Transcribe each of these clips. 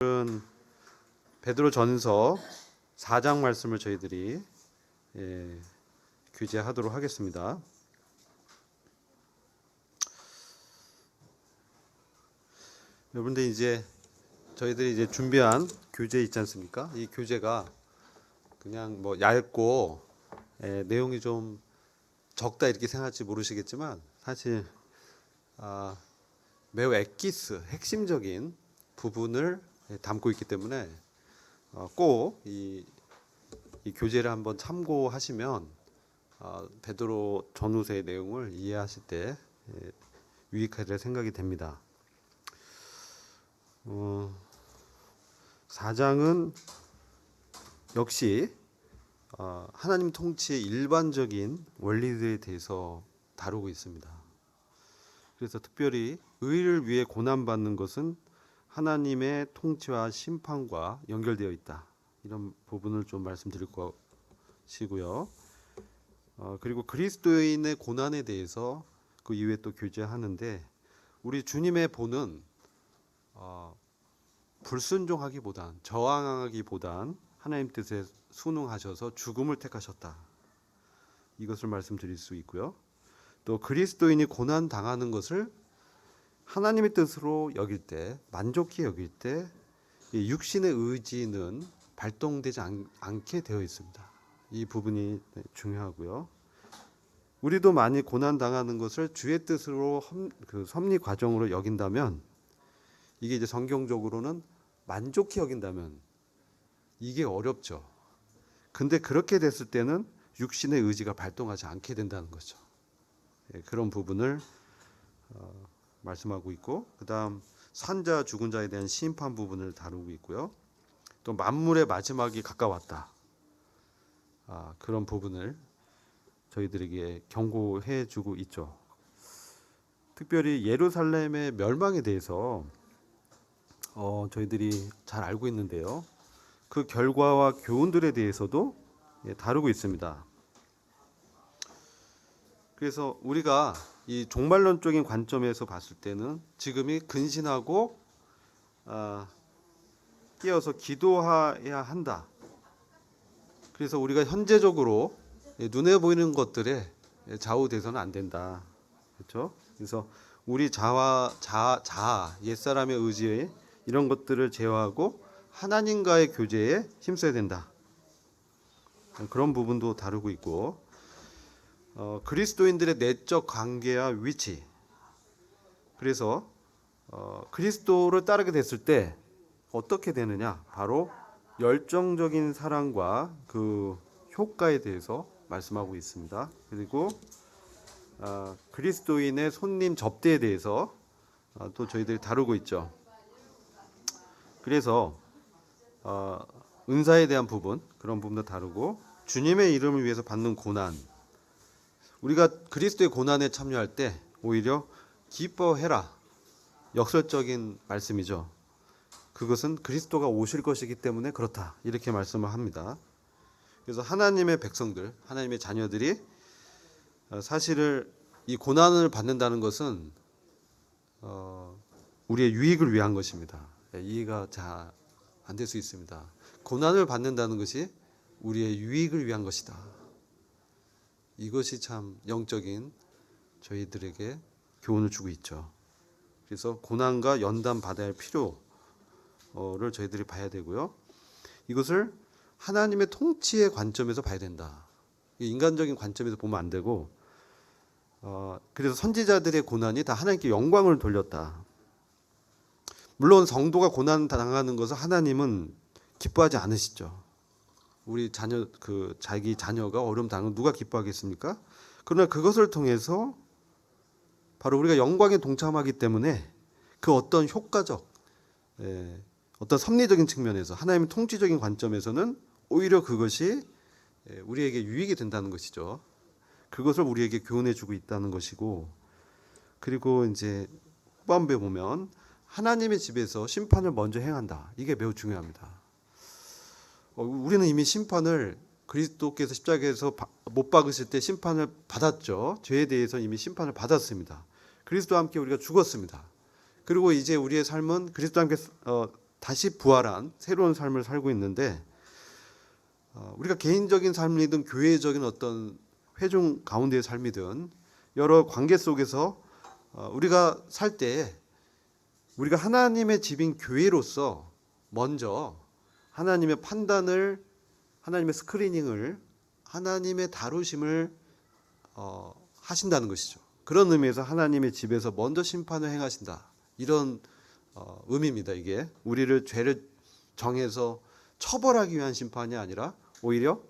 오늘은 베드로전서 4장 말씀을 저희들이 교제하도록 하겠습니다. 여러분들 이제 저희들이 이제 준비한 교재 있지 않습니까? 이 교재가 그냥 뭐 얇고 내용이 좀 적다 이렇게 생각할지 모르시겠지만 사실 매우 엑기스 핵심적인 부분을 담고 있기 때문에 꼭 이 교재를 한번 참고하시면 베드로 전후서의 내용을 이해하실 때 유익하리라 생각이 됩니다. 4장은 역시 하나님 통치의 일반적인 원리들에 대해서 다루고 있습니다. 그래서 특별히 의를 위해 고난받는 것은 하나님의 통치와 심판과 연결되어 있다. 이런 부분을 좀 말씀드릴 것이고요. 그리고 그리스도인의 고난에 대해서 그 이후에 또 교제하는데 우리 주님의 본은 불순종하기보단 저항하기보단 하나님 뜻에 순응하셔서 죽음을 택하셨다. 이것을 말씀드릴 수 있고요. 또 그리스도인이 고난 당하는 것을 하나님의 뜻으로 여길 때, 만족히 여길 때 육신의 의지는 발동되지 않게 되어 있습니다. 이 부분이 중요하고요. 우리도 많이 고난 당하는 것을 주의 뜻으로 그 섭리 과정으로 여긴다면, 이게 이제 성경적으로는 만족히 여긴다면 이게 어렵죠. 근데 그렇게 됐을 때는 육신의 의지가 발동하지 않게 된다는 거죠. 그런 부분을 말씀하고 있고, 그다음 산자 죽은 자에 대한 심판 부분을 다루고 있고요. 또 만물의 마지막이 가까웠다. 그런 부분을 저희들에게 경고해 주고 있죠. 특별히 예루살렘의 멸망에 대해서 저희들이 잘 알고 있는데요. 그 결과와 교훈들에 대해서도 다루고 있습니다. 그래서 우리가 이 종말론적인 관점에서 봤을 때는 지금이 근신하고 깨어서 기도해야 한다. 그래서 우리가 현재적으로 눈에 보이는 것들에 좌우돼서는 안 된다. 그렇죠? 그래서 우리 자아, 옛사람의 의지에 이런 것들을 제어하고 하나님과의 교제에 힘써야 된다. 그런 부분도 다루고 있고, 그리스도인들의 내적 관계와 위치. 그래서 그리스도를 따르게 됐을 때 어떻게 되느냐? 바로 열정적인 사랑과 그 효과에 대해서 말씀하고 있습니다. 그리고 그리스도인의 손님 접대에 대해서 또 저희들이 다루고 있죠. 그래서 은사에 대한 부분, 그런 부분도 다루고, 주님의 이름을 위해서 받는 고난, 우리가 그리스도의 고난에 참여할 때 오히려 기뻐해라. 역설적인 말씀이죠. 그것은 그리스도가 오실 것이기 때문에 그렇다. 이렇게 말씀을 합니다. 그래서 하나님의 백성들, 하나님의 자녀들이 사실을 이 고난을 받는다는 것은 우리의 유익을 위한 것입니다. 이해가 잘 안 될 수 있습니다. 고난을 받는다는 것이 우리의 유익을 위한 것이다. 이것이 참 영적인 저희들에게 교훈을 주고 있죠. 그래서 고난과 연단 받아야 할 필요를 저희들이 봐야 되고요. 이것을 하나님의 통치의 관점에서 봐야 된다. 인간적인 관점에서 보면 안 되고, 그래서 선지자들의 고난이 다 하나님께 영광을 돌렸다. 물론 성도가 고난 당하는 것을 하나님은 기뻐하지 않으시죠. 우리 자녀, 자기 자녀가 어려움 당하면 누가 기뻐하겠습니까? 그러나 그것을 통해서 바로 우리가 영광에 동참하기 때문에 그 어떤 효과적, 어떤 섭리적인 측면에서 하나님의 통치적인 관점에서는 오히려 그것이 우리에게 유익이 된다는 것이죠. 그것을 우리에게 교훈해주고 있다는 것이고, 그리고 이제 후반부에 보면 하나님의 집에서 심판을 먼저 행한다. 이게 매우 중요합니다. 우리는 이미 심판을 그리스도께서 십자가에서 못 박으실 때 심판을 받았죠. 죄에 대해서 이미 심판을 받았습니다. 그리스도와 함께 우리가 죽었습니다. 그리고 이제 우리의 삶은 그리스도와 함께 다시 부활한 새로운 삶을 살고 있는데 우리가 개인적인 삶이든 교회적인 어떤 회중 가운데의 삶이든 여러 관계 속에서 우리가 살 때 우리가 하나님의 집인 교회로서 먼저 하나님의 판단을, 하나님의 스크리닝을, 하나님의 다루심을 하신다는 것이죠. 그런 의미에서 하나님의 집에서 먼저 심판을 행하신다, 이런 의미입니다. 이게 우리를 죄를 정해서 처벌하기 위한 심판이 아니라 오히려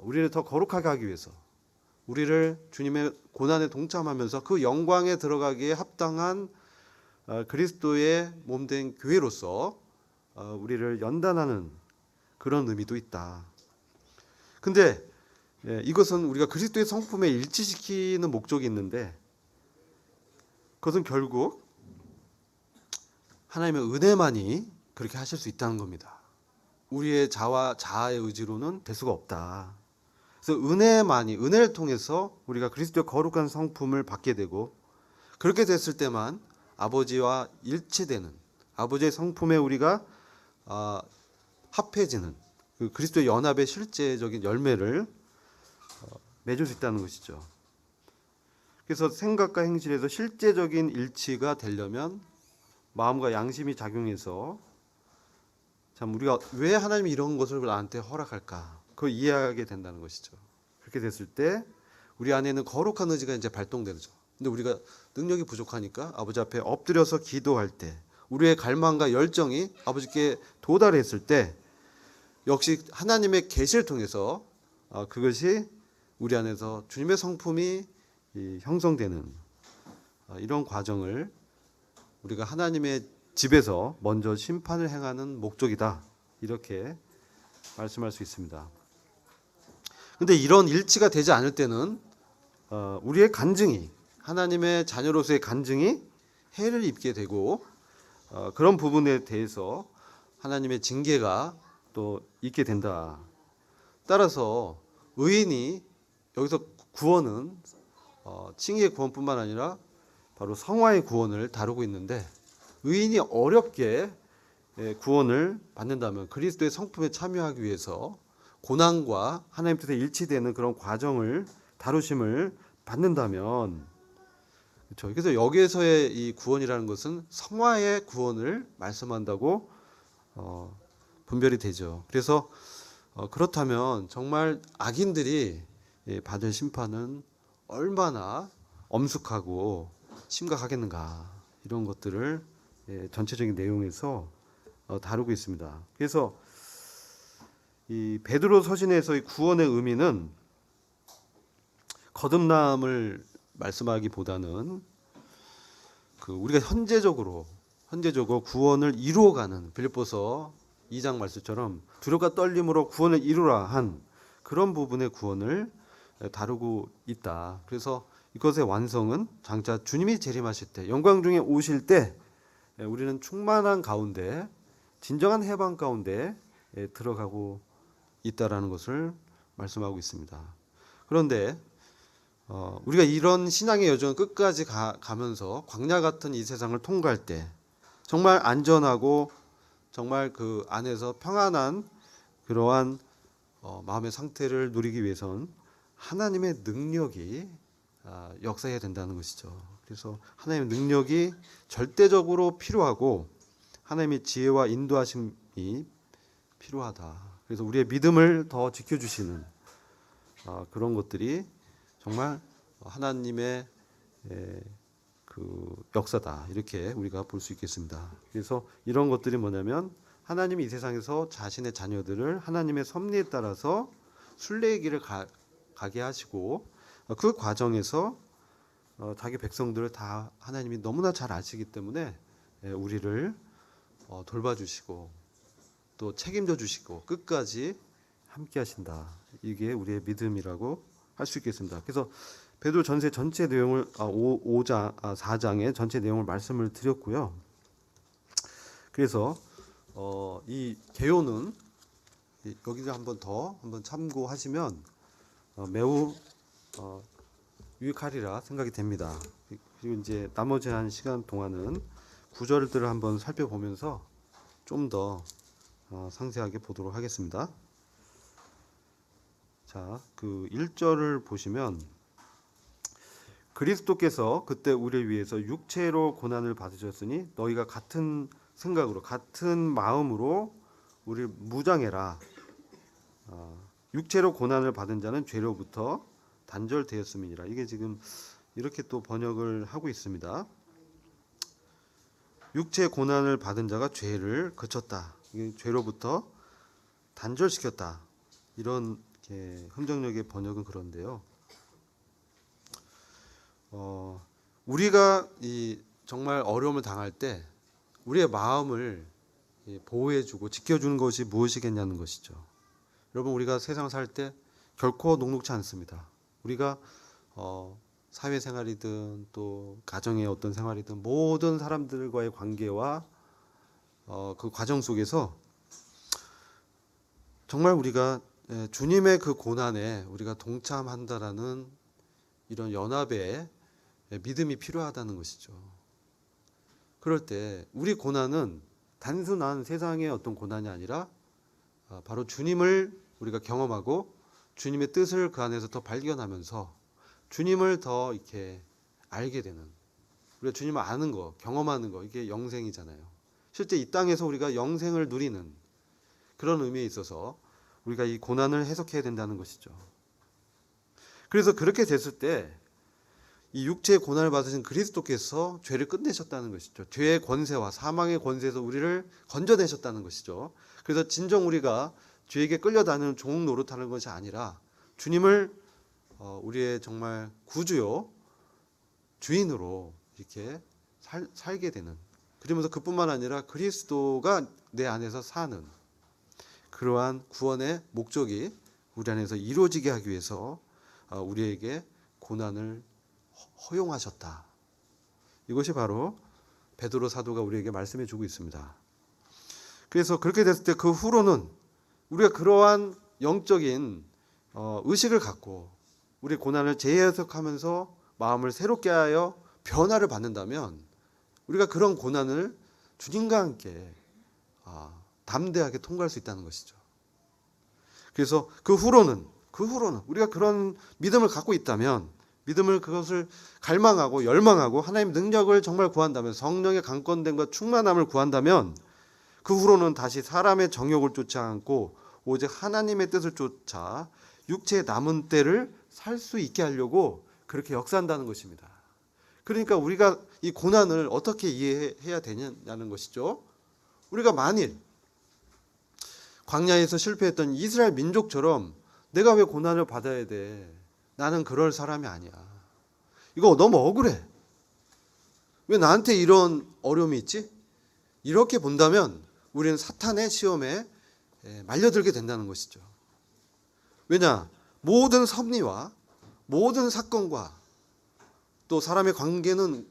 우리를 더 거룩하게 하기 위해서, 우리를 주님의 고난에 동참하면서 그 영광에 들어가기에 합당한 그리스도의 몸된 교회로서 우리를 연단하는 그런 의미도 있다. 근데 이것은 우리가 그리스도의 성품에 일치시키는 목적이 있는데, 그것은 결국 하나님의 은혜만이 그렇게 하실 수 있다는 겁니다. 우리의 자아의 의지로는 될 수가 없다. 그래서 은혜만이, 은혜를 통해서 우리가 그리스도의 거룩한 성품을 받게 되고, 그렇게 됐을 때만 아버지와 일치되는, 아버지의 성품에 우리가 합해지는 그 그리스도의 연합의 실제적인 열매를 맺을 수 있다는 것이죠. 그래서 생각과 행실에서 실제적인 일치가 되려면 마음과 양심이 작용해서, 참 우리가 왜 하나님이 이런 것을 나한테 허락할까, 그걸 이해하게 된다는 것이죠. 그렇게 됐을 때 우리 안에는 거룩한 의지가 이제 발동되죠. 근데 우리가 능력이 부족하니까 아버지 앞에 엎드려서 기도할 때, 우리의 갈망과 열정이 아버지께 도달했을 때 역시 하나님의 계시를 통해서 그것이 우리 안에서 주님의 성품이 형성되는 이런 과정을 우리가 하나님의 집에서 먼저 심판을 행하는 목적이다, 이렇게 말씀할 수 있습니다. 근데 이런 일치가 되지 않을 때는 우리의 간증이, 하나님의 자녀로서의 간증이 해를 입게 되고, 그런 부분에 대해서 하나님의 징계가 또 있게 된다. 따라서 의인이, 여기서 구원은 칭의의 구원뿐만 아니라 바로 성화의 구원을 다루고 있는데, 의인이 어렵게 구원을 받는다면, 그리스도의 성품에 참여하기 위해서 고난과 하나님 뜻에 일치되는 그런 과정을, 다루심을 받는다면, 그렇죠. 그래서 여기에서의 이 구원이라는 것은 성화의 구원을 말씀한다고 분별이 되죠. 그래서 그렇다면 정말 악인들이 받을 심판은 얼마나 엄숙하고 심각하겠는가, 이런 것들을 전체적인 내용에서 다루고 있습니다. 그래서 이 베드로 서신에서의 구원의 의미는 거듭남을 말씀하기보다는 우리가 현재적으로 구원을 이루어가는, 빌립보서 2장 말씀처럼 두려움과 떨림으로 구원을 이루라 한 그런 부분의 구원을 다루고 있다. 그래서 이것의 완성은 장차 주님이 재림하실 때, 영광 중에 오실 때 우리는 충만한 가운데, 진정한 해방 가운데 들어가고 있다라는 것을 말씀하고 있습니다. 그런데 우리가 이런 신앙의 여정을 끝까지 가면서 광야 같은 이 세상을 통과할 때 정말 안전하고 정말 그 안에서 평안한 그러한 마음의 상태를 누리기 위해선 하나님의 능력이 역사해야 된다는 것이죠. 그래서 하나님의 능력이 절대적으로 필요하고 하나님의 지혜와 인도하심이 필요하다. 그래서 우리의 믿음을 더 지켜주시는 그런 것들이 정말 하나님의 그 역사다, 이렇게 우리가 볼 수 있겠습니다. 그래서 이런 것들이 뭐냐면, 하나님이 이 세상에서 자신의 자녀들을 하나님의 섭리에 따라서 순례의 길을 가게 하시고, 그 과정에서 자기 백성들을 다 하나님이 너무나 잘 아시기 때문에 우리를 돌봐주시고 또 책임져 주시고 끝까지 함께 하신다. 이게 우리의 믿음이라고 할 수 있겠습니다. 그래서 베드로 전서 전체 내용을 4장의 전체 내용을 말씀을 드렸고요. 그래서 이 개요는 여기를 한번 참고하시면 매우 유익하리라 생각이 됩니다. 그리고 이제 나머지 한 시간 동안은 구절들을 한번 살펴보면서 좀 더 상세하게 보도록 하겠습니다. 자, 그 1절을 보시면 그리스도께서 그때 우리를 위해서 육체로 고난을 받으셨으니 너희가 같은 생각으로 같은 마음으로 우리를 무장해라. 육체로 고난을 받은 자는 죄로부터 단절되었음이니라. 이게 지금 이렇게 또 번역을 하고 있습니다. 육체 고난을 받은 자가 죄를 그쳤다. 이게 죄로부터 단절시켰다. 이런 흥정역의 번역은 그런데요. 우리가 정말 어려움을 당할 때 우리의 마음을 보호해주고 지켜주는 것이 무엇이겠냐는 것이죠. 여러분, 우리가 세상 살 때 결코 녹록지 않습니다. 우리가 사회생활이든 또 가정의 어떤 생활이든 모든 사람들과의 관계와 그 과정 속에서 정말 우리가 주님의 그 고난에 우리가 동참한다라는 이런 연합의 믿음이 필요하다는 것이죠. 그럴 때 우리 고난은 단순한 세상의 어떤 고난이 아니라 바로 주님을 우리가 경험하고 주님의 뜻을 그 안에서 더 발견하면서 주님을 더 이렇게 알게 되는, 우리가 주님을 아는 거, 경험하는 거, 이게 영생이잖아요. 실제 이 땅에서 우리가 영생을 누리는 그런 의미에 있어서 우리가 이 고난을 해석해야 된다는 것이죠. 그래서 그렇게 됐을 때 이 육체의 고난을 받으신 그리스도께서 죄를 끝내셨다는 것이죠. 죄의 권세와 사망의 권세에서 우리를 건져내셨다는 것이죠. 그래서 진정 우리가 죄에게 끌려다니는 종 노릇하는 것이 아니라 주님을 우리의 정말 구주요 주인으로 이렇게 살게 되는, 그러면서 그뿐만 아니라 그리스도가 내 안에서 사는 그러한 구원의 목적이 우리 안에서 이루어지게 하기 위해서 우리에게 고난을 허용하셨다. 이것이 바로 베드로 사도가 우리에게 말씀해 주고 있습니다. 그래서 그렇게 됐을 때 그 후로는 우리가 그러한 영적인 의식을 갖고 우리 고난을 재해석하면서 마음을 새롭게 하여 변화를 받는다면 우리가 그런 고난을 주님과 함께 담대하게 통과할 수 있다는 것이죠. 그래서 그 후로는 우리가 그런 믿음을 갖고 있다면, 믿음을 그것을 갈망하고 열망하고 하나님의 능력을 정말 구한다면, 성령의 강권됨과 충만함을 구한다면 그 후로는 다시 사람의 정욕을 쫓지 않고 오직 하나님의 뜻을 쫓아 육체의 남은 때를 살 수 있게 하려고 그렇게 역사한다는 것입니다. 그러니까 우리가 이 고난을 어떻게 이해해야 되냐는 것이죠. 우리가 만일 광야에서 실패했던 이스라엘 민족처럼 내가 왜 고난을 받아야 돼? 나는 그럴 사람이 아니야. 이거 너무 억울해. 왜 나한테 이런 어려움이 있지? 이렇게 본다면 우리는 사탄의 시험에 말려들게 된다는 것이죠. 왜냐? 모든 섭리와 모든 사건과 또 사람의 관계는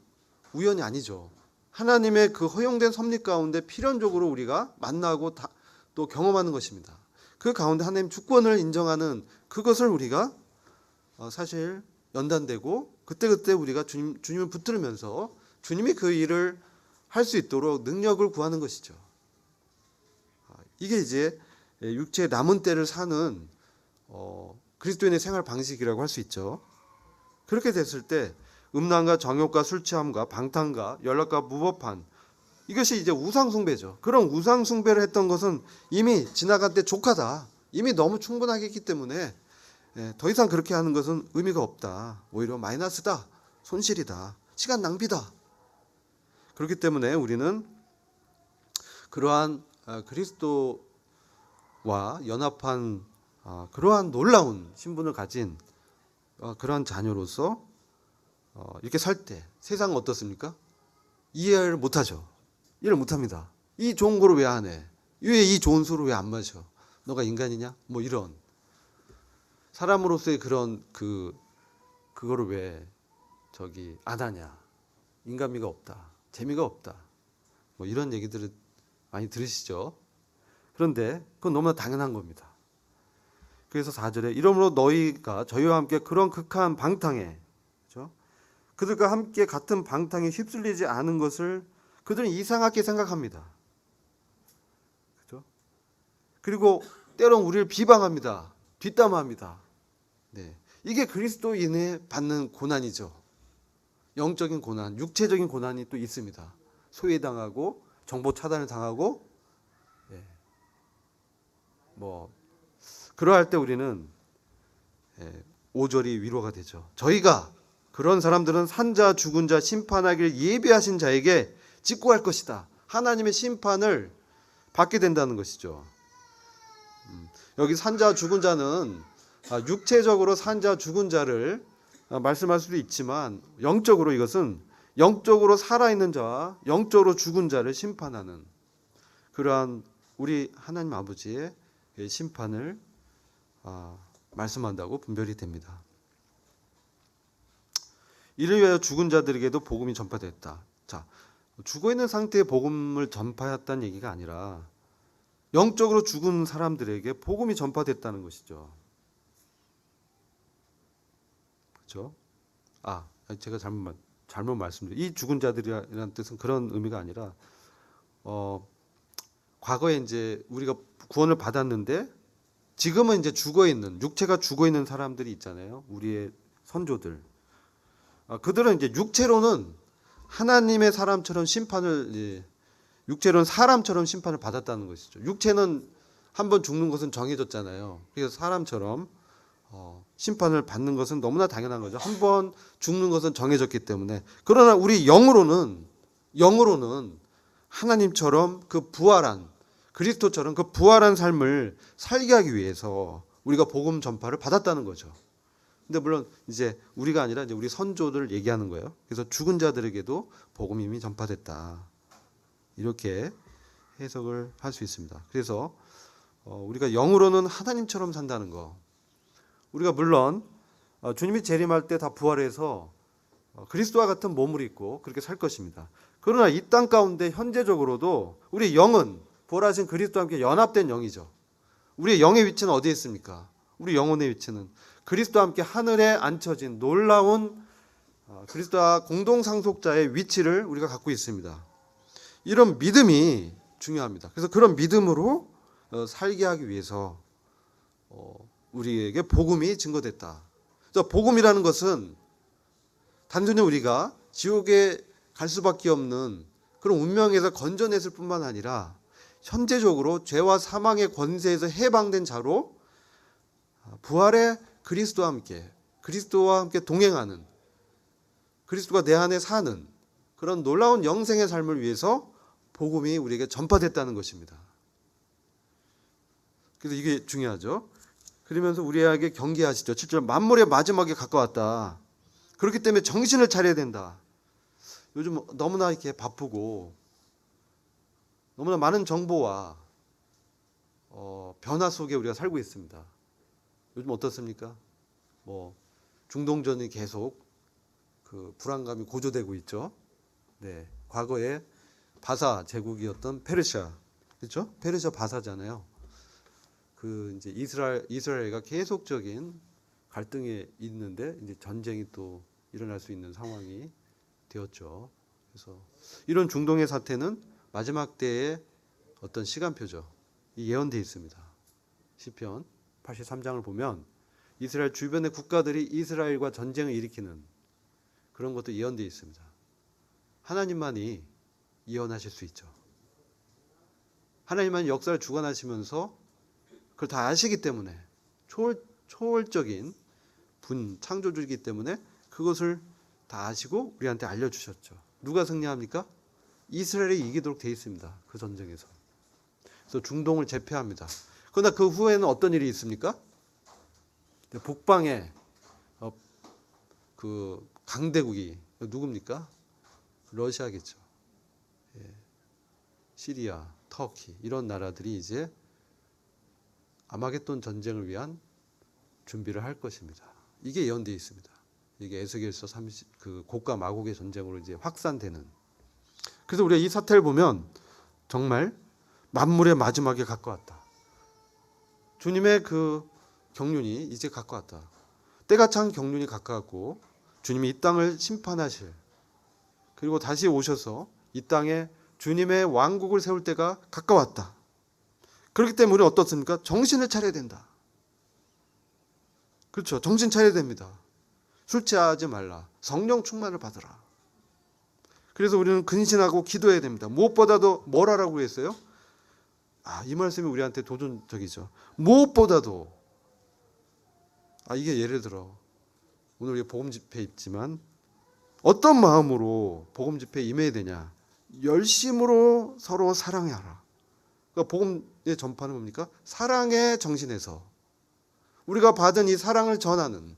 우연이 아니죠. 하나님의 그 허용된 섭리 가운데 필연적으로 우리가 만나고 또 경험하는 것입니다. 그 가운데 하나님 주권을 인정하는 그것을 우리가 사실 연단되고 그때그때 우리가 주님을 붙들으면서 주님이 그 일을 할 수 있도록 능력을 구하는 것이죠. 이게 이제 육체의 남은 때를 사는 그리스도인의 생활 방식이라고 할 수 있죠. 그렇게 됐을 때 음란과 정욕과 술 취함과 방탕과 연락과 무법한, 이것이 이제 우상숭배죠. 그런 우상숭배를 했던 것은 이미 지나간 때 족하다. 이미 너무 충분하게 했기 때문에 더 이상 그렇게 하는 것은 의미가 없다. 오히려 마이너스다. 손실이다. 시간 낭비다. 그렇기 때문에 우리는 그러한 그리스도와 연합한 그러한 놀라운 신분을 가진 그러한 자녀로서 이렇게 살 때 세상은 어떻습니까? 이해를 못하죠. 이해를 못합니다. 이 좋은 거를 왜 안 해? 왜 이 좋은 술을 왜 안 마셔? 너가 인간이냐? 뭐 이런 사람으로서의 그런 그거를 왜 안 하냐? 인간미가 없다. 재미가 없다. 뭐 이런 얘기들을 많이 들으시죠? 그런데 그건 너무나 당연한 겁니다. 그래서 4절에 이러므로 너희가 저희와 함께 그런 극한 방탕에, 그렇죠? 그들과 함께 같은 방탕에 휩쓸리지 않은 것을 그들은 이상하게 생각합니다. 그리고 때론 우리를 비방합니다. 뒷담화합니다. 네. 이게 그리스도인의 받는 고난이죠. 영적인 고난, 육체적인 고난이 또 있습니다. 소외당하고 정보 차단을 당하고, 예. 그러할 때 우리는 5절이 위로가 되죠. 저희가 그런 사람들은 산자 죽은 자 심판하기를 예비하신 자에게 직구할 것이다. 하나님의 심판을 받게 된다는 것이죠. 여기 산자 죽은 자는 육체적으로 산자 죽은 자를 말씀할 수도 있지만 영적으로 이것은 영적으로 살아있는 자와 영적으로 죽은 자를 심판하는 그러한 우리 하나님 아버지의 심판을 말씀한다고 분별이 됩니다. 이를 위하여 죽은 자들에게도 복음이 전파됐다. 자, 죽어있는 상태의 복음을 전파했다는 얘기가 아니라 영적으로 죽은 사람들에게 복음이 전파됐다는 것이죠. 그렇죠? 제가 잘못 말씀드렸어요. 이 죽은 자들이라는 뜻은 그런 의미가 아니라 과거에 이제 우리가 구원을 받았는데 지금은 이제 죽어 있는 육체가 죽어 있는 사람들이 있잖아요. 우리의 선조들. 그들은 이제 육체로는 하나님의 사람처럼 육체로는 사람처럼 심판을 받았다는 것이죠. 육체는 한번 죽는 것은 정해졌잖아요. 그래서 사람처럼 심판을 받는 것은 너무나 당연한 거죠. 한번 죽는 것은 정해졌기 때문에. 그러나 우리 영으로는 하나님처럼 그 부활한 그리스도처럼 그 부활한 삶을 살게 하기 위해서 우리가 복음 전파를 받았다는 거죠. 근데 물론 이제 우리가 아니라 이제 우리 선조들을 얘기하는 거예요. 그래서 죽은 자들에게도 복음이 이미 전파됐다. 이렇게 해석을 할 수 있습니다. 그래서 우리가 영으로는 하나님처럼 산다는 거. 우리가 물론 주님이 재림할 때 다 부활해서 그리스도와 같은 몸을 입고 그렇게 살 것입니다. 그러나 이 땅 가운데 현재적으로도 우리 영은 부활하신 그리스도와 함께 연합된 영이죠. 우리의 영의 위치는 어디에 있습니까? 우리 영혼의 위치는 그리스도와 함께 하늘에 앉혀진 놀라운 그리스도와 공동상속자의 위치를 우리가 갖고 있습니다. 이런 믿음이 중요합니다. 그래서 그런 믿음으로 살게 하기 위해서 우리에게 복음이 증거됐다. 그래서 복음이라는 것은 단순히 우리가 지옥에 갈 수밖에 없는 그런 운명에서 건져냈을 뿐만 아니라 현재적으로 죄와 사망의 권세에서 해방된 자로 부활의 그리스도와 함께 동행하는 그리스도가 내 안에 사는 그런 놀라운 영생의 삶을 위해서 복음이 우리에게 전파됐다는 것입니다. 그래서 이게 중요하죠. 그러면서 우리에게 경계하시죠. 7절 만물의 마지막에 가까웠다. 그렇기 때문에 정신을 차려야 된다. 요즘 너무나 이렇게 바쁘고 너무나 많은 정보와 변화 속에 우리가 살고 있습니다. 요즘 어떻습니까? 중동전이 계속 그 불안감이 고조되고 있죠. 네, 과거에 바사 제국이었던 페르시아, 그렇죠? 페르시아 바사잖아요. 그 이제 이스라엘과 계속적인 갈등에 있는데 이제 전쟁이 또 일어날 수 있는 상황이 되었죠. 그래서 이런 중동의 사태는 마지막 때의 어떤 시간표죠. 이 예언되어 있습니다. 시편 83장을 보면 이스라엘 주변의 국가들이 이스라엘과 전쟁을 일으키는 그런 것도 예언되어 있습니다. 하나님만이 예언하실 수 있죠. 하나님만이 역사를 주관하시면서 그걸 다 아시기 때문에 초월적인 창조주이기 때문에 그것을 다 아시고 우리한테 알려주셨죠. 누가 승리합니까? 이스라엘이 이기도록 되어 있습니다. 그 전쟁에서. 그래서 중동을 제패합니다. 그러나 그 후에는 어떤 일이 있습니까? 북방에 그 강대국이 누굽니까? 러시아겠죠. 시리아, 터키 이런 나라들이 이제 아마겟돈 전쟁을 위한 준비를 할 것입니다. 이게 예언되어 있습니다. 이게 에스겔서 30 그 곡과 마곡의 전쟁으로 이제 확산되는. 그래서 우리가 이 사태를 보면 정말 만물의 마지막에 가까웠다. 주님의 그 경륜이 이제 가까웠다. 때가 찬 경륜이 가까웠고 주님이 이 땅을 심판하실 그리고 다시 오셔서 이 땅에 주님의 왕국을 세울 때가 가까웠다. 그렇기 때문에 우리는 어떻습니까? 정신을 차려야 된다. 그렇죠. 정신 차려야 됩니다. 술 취하지 말라. 성령 충만을 받으라. 그래서 우리는 근신하고 기도해야 됩니다. 무엇보다도 뭘 하라고 했어요? 이 말씀이 우리한테 도전적이죠. 무엇보다도 이게 예를 들어 오늘 우리가 복음 집회 있지만 어떤 마음으로 복음 집회에 임해야 되냐? 열심으로 서로 사랑하라. 그러니까 복음의 전파는 뭡니까? 사랑의 정신에서 우리가 받은 이 사랑을 전하는,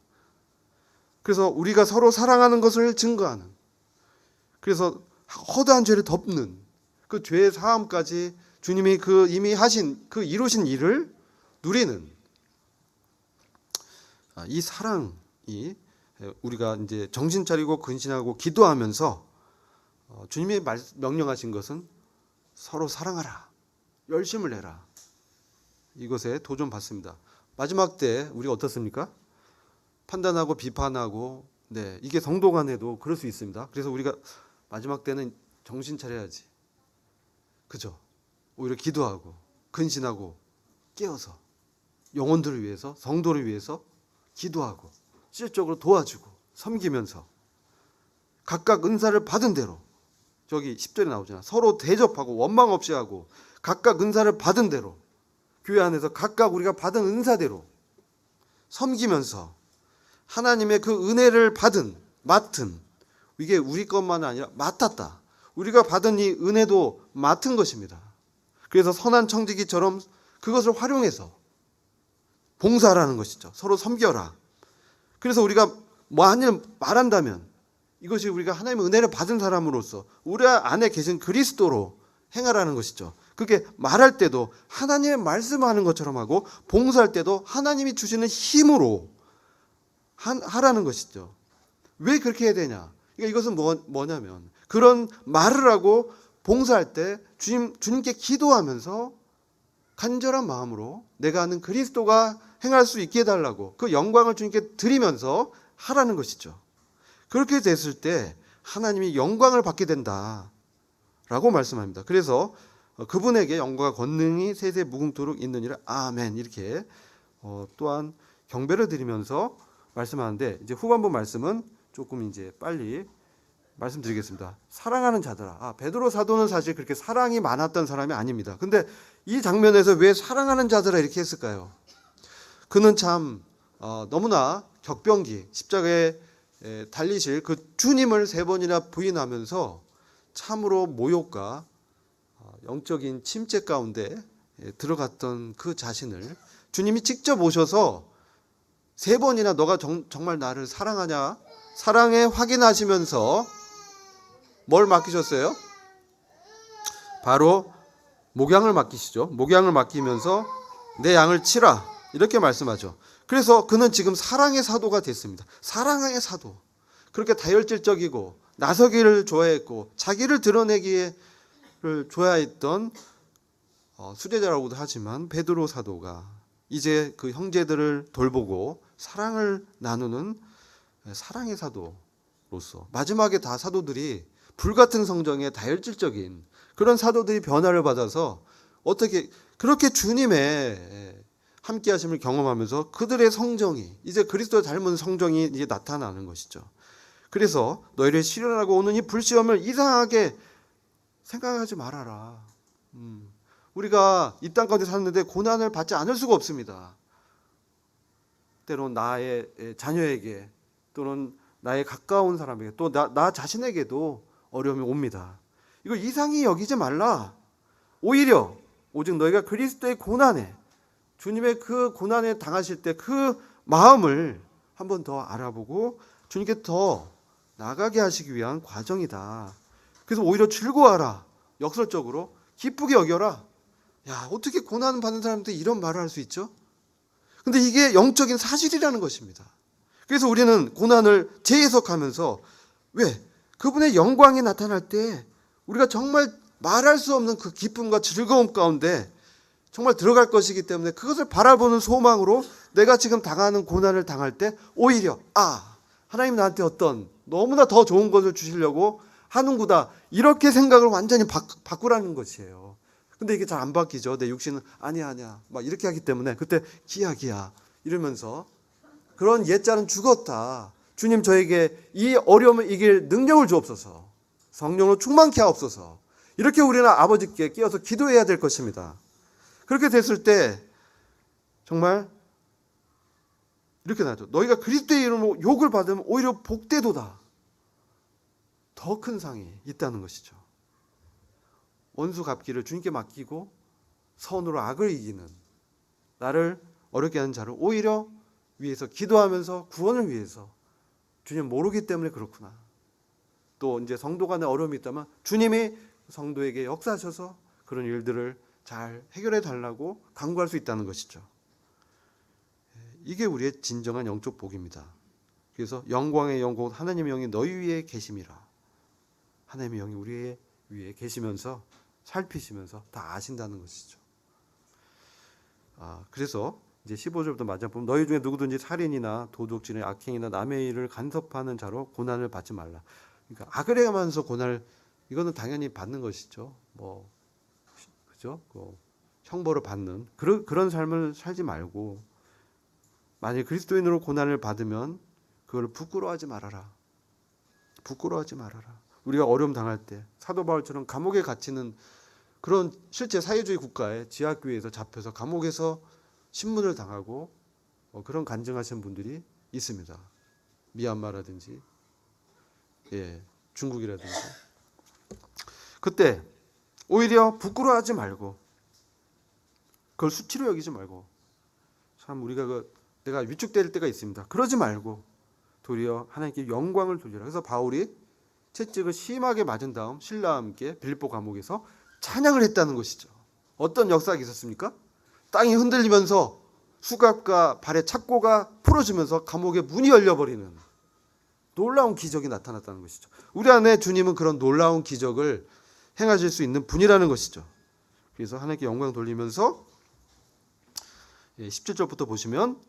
그래서 우리가 서로 사랑하는 것을 증거하는, 그래서 허다한 죄를 덮는 그 죄의 사함까지 주님이 이미 하신 이루신 일을 누리는 이 사랑이 우리가 이제 정신 차리고 근신하고 기도하면서 주님이 명령하신 것은 서로 사랑하라, 열심을 내라. 이것에 도전 받습니다. 마지막 때 우리가 어떻습니까? 판단하고 비판하고, 이게 성도 간에도 그럴 수 있습니다. 그래서 우리가 마지막 때는 정신 차려야지. 그죠? 오히려 기도하고 근신하고 깨어서 영혼들을 위해서, 성도를 위해서 기도하고 실질적으로 도와주고 섬기면서 각각 은사를 받은 대로, 저기 10절에 나오잖아. 서로 대접하고 원망 없이 하고 각각 은사를 받은 대로, 교회 안에서 각각 우리가 받은 은사대로 섬기면서 하나님의 그 은혜를 맡은, 이게 우리 것만 아니라 맡았다. 우리가 받은 이 은혜도 맡은 것입니다. 그래서 선한 청지기처럼 그것을 활용해서 봉사하라는 것이죠. 서로 섬겨라. 그래서 우리가 만일 말한다면 이것이 우리가 하나님의 은혜를 받은 사람으로서 우리 안에 계신 그리스도로 행하라는 것이죠. 그게 말할 때도 하나님의 말씀하는 것처럼 하고, 봉사할 때도 하나님이 주시는 힘으로 하라는 것이죠. 왜 그렇게 해야 되냐? 그러니까 이것은 뭐냐면, 그런 말을 하고 봉사할 때 주님께 기도하면서 간절한 마음으로 내가 아는 그리스도가 행할 수 있게 해달라고 그 영광을 주님께 드리면서 하라는 것이죠. 그렇게 됐을 때 하나님이 영광을 받게 된다라고 말씀합니다. 그래서 그분에게 영광과 권능이 세세 무궁토록 있느니라. 아멘. 이렇게 또한 경배를 드리면서 말씀하는데, 이제 후반부 말씀은 조금 이제 빨리 말씀드리겠습니다. 사랑하는 자들아. 베드로 사도는 사실 그렇게 사랑이 많았던 사람이 아닙니다. 근데 이 장면에서 왜 사랑하는 자들아 이렇게 했을까요? 그는 참 너무나 격변기, 십자가에 달리실 그 주님을 3번이나 부인하면서 참으로 모욕과 영적인 침체 가운데 들어갔던 그 자신을 주님이 직접 오셔서 3번이나 너가 정말 나를 사랑하냐? 사랑에 확인하시면서 뭘 맡기셨어요? 바로 목양을 맡기시죠. 목양을 맡기면서 내 양을 치라, 이렇게 말씀하죠. 그래서 그는 지금 사랑의 사도가 됐습니다. 사랑의 사도. 그렇게 다혈질적이고 나서기를 좋아했고 자기를 드러내기를 좋아했던 수제자라고도 하지만 베드로 사도가 이제 그 형제들을 돌보고 사랑을 나누는 사랑의 사도로서, 마지막에 다 사도들이 불같은 성정의 다혈질적인 그런 사도들이 변화를 받아서 어떻게 그렇게 주님의 함께 하심을 경험하면서 그들의 성정이 이제 그리스도를 닮은 성정이 이제 나타나는 것이죠. 그래서 너희를 시련하고 오는 이 불시험을 이상하게 생각하지 말아라. 우리가 이 땅 가운데 사는데 고난을 받지 않을 수가 없습니다. 때론 나의 자녀에게, 또는 나의 가까운 사람에게, 또 나 자신에게도 어려움이 옵니다. 이거 이상히 여기지 말라. 오히려 오직 너희가 그리스도의 고난에, 주님의 그 고난에 당하실 때 그 마음을 한 번 더 알아보고 주님께 더 나가게 하시기 위한 과정이다. 그래서 오히려 즐거워하라. 역설적으로 기쁘게 여겨라. 야, 어떻게 고난 받는 사람한테 이런 말을 할 수 있죠? 근데 이게 영적인 사실이라는 것입니다. 그래서 우리는 고난을 재해석하면서, 왜? 그분의 영광이 나타날 때 우리가 정말 말할 수 없는 그 기쁨과 즐거움 가운데 정말 들어갈 것이기 때문에 그것을 바라보는 소망으로 내가 지금 당하는 고난을 당할 때 오히려 하나님 나한테 어떤 너무나 더 좋은 것을 주시려고 하는구나, 이렇게 생각을 완전히 바꾸라는 것이에요. 근데 이게 잘 안 바뀌죠. 내 육신은 아니야 막 이렇게 하기 때문에 그때 기야 이러면서 그런 옛자는 죽었다. 주님 저에게 이 어려움을 이길 능력을 주옵소서. 성령으로 충만케 하옵소서. 이렇게 우리는 아버지께 끼어서 기도해야 될 것입니다. 그렇게 됐을 때 정말 이렇게 나죠. 너희가 그리스도의 이름으로 욕을 받으면 오히려 복되도다. 더 큰 상이 있다는 것이죠. 원수 갚기를 주님께 맡기고 선으로 악을 이기는 나를 어렵게 하는 자를 오히려 위해서 기도하면서 구원을 위해서 주님 모르기 때문에 그렇구나. 또 이제 성도 간에 어려움이 있다면 주님이 성도에게 역사하셔서 그런 일들을 잘 해결해 달라고 간구할 수 있다는 것이죠. 이게 우리의 진정한 영적 복입니다. 그래서 영광의 영 곧 하나님의 영이 너희 위에 계심이라. 하나님의 영이 우리 위에 계시면서 살피시면서 다 아신다는 것이죠. 그래서 이제 15절부터 마지막 보면 너희 중에 누구든지 살인이나 도둑질이나 악행이나 남의 일을 간섭하는 자로 고난을 받지 말라. 그러니까 악을 행하면서 고난을 이거는 당연히 받는 것이죠. 뭐 그죠? 형벌을 받는 그런 삶을 살지 말고 만약 그리스도인으로 고난을 받으면 그걸 부끄러워하지 말아라. 부끄러워하지 말아라. 우리가 어려움 당할 때 사도 바울처럼 감옥에 갇히는 그런 실제 사회주의 국가의 지하교회에서 잡혀서 감옥에서 신문을 당하고 그런 간증하시는 분들이 있습니다. 미얀마라든지 중국이라든지. 그때 오히려 부끄러워하지 말고 그걸 수치로 여기지 말고 참 우리가 내가 위축될 때가 있습니다. 그러지 말고 도리어 하나님께 영광을 돌리라. 그래서 바울이 채찍을 심하게 맞은 다음 신라와 함께 빌립보 감옥에서 찬양을 했다는 것이죠. 어떤 역사가 있었습니까? 땅이 흔들리면서 수갑과 발의 착고가 풀어지면서 감옥의 문이 열려버리는 놀라운 기적이 나타났다는 것이죠. 우리 안에 주님은 그런 놀라운 기적을 행하실 수 있는 분이라는 것이죠. 그래서 하나님께 영광 돌리면서 17절부터 보시면